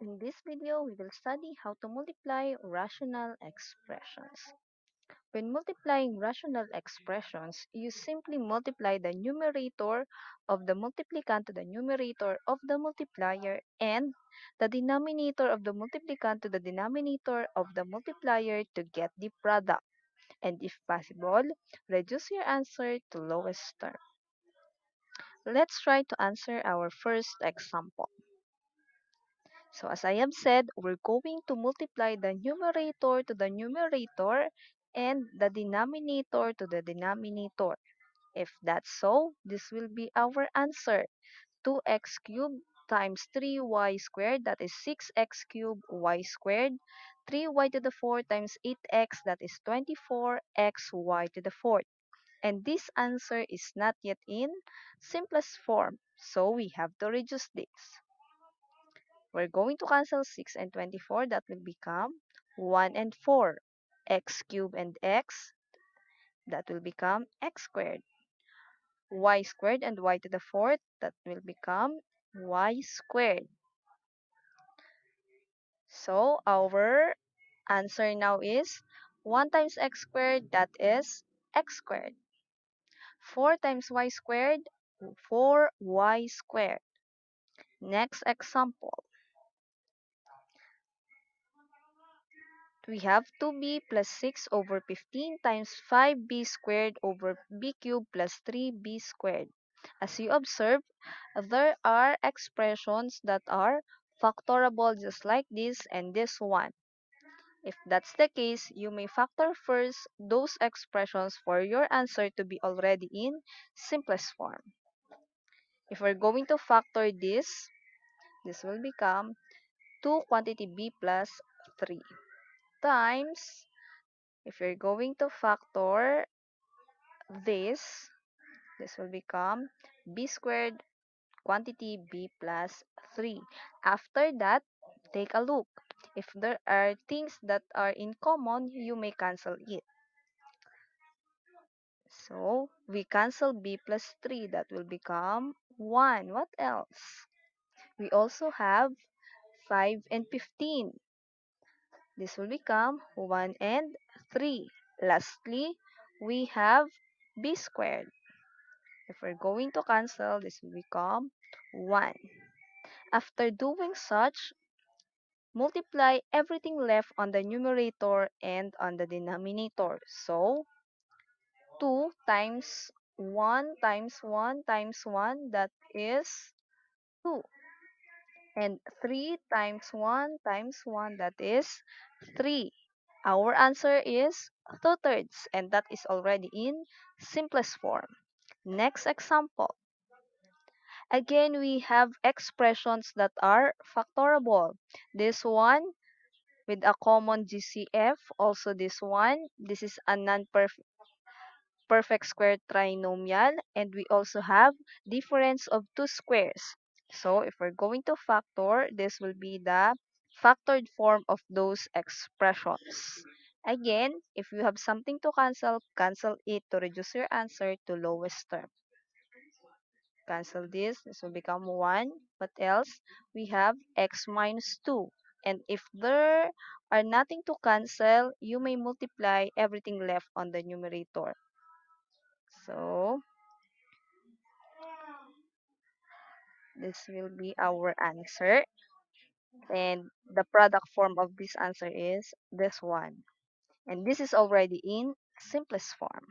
In this video, we will study how to multiply rational expressions. When multiplying rational expressions, you simply multiply the numerator of the multiplicand to the numerator of the multiplier and the denominator of the multiplicand to the denominator of the multiplier to get the product. And if possible, reduce your answer to lowest term. Let's try to answer our first example. So as I have said, we're going to multiply the numerator to the numerator and the denominator to the denominator. If that's so, this will be our answer. 2x cubed times 3y squared, that is 6x cubed y squared. 3y to the 4 times 8x, that is 24xy to the 4th. And this answer is not yet in simplest form, so we have to reduce this. We're going to cancel 6 and 24. That will become 1 and 4. X cubed and x, that will become x squared. Y squared and y to the 4th, that will become y squared. So our answer now is 1 times x squared, that is x squared. 4 times y squared, 4y squared. Next example. We have 2b plus 6 over 15 times 5b squared over b cubed plus 3b squared. As you observe, there are expressions that are factorable just like this and this one. If that's the case, you may factor first those expressions for your answer to be already in simplest form. If we're going to factor this will become 2 quantity b plus 3 times. If you're going to factor this, this will become b squared quantity b plus 3. After that, take a look. If there are things that are in common, you may cancel it. So, we cancel b plus 3. That will become 1. What else? We also have 5 and 15. This will become 1 and 3. Lastly, we have b squared. If we're going to cancel, this will become 1. After doing such, multiply everything left on the numerator and on the denominator. So, 2 times 1 times 1 times 1, that is 2. And 3 times 1 times 1, that is 3. Our answer is 2/3, and that is already in simplest form. Next example. Again, we have expressions that are factorable. This one with a common GCF. Also this one. This is a non-perfect perfect square trinomial. And we also have difference of two squares. So if we're going to factor, this will be the factored form of those expressions. Again, if you have something to cancel, cancel it to reduce your answer to lowest term. Cancel this will become 1. What else? We have x minus 2. And if there are nothing to cancel, you may multiply everything left on the numerator. So, this will be our answer. And the product form of this answer is this one. And this is already in simplest form.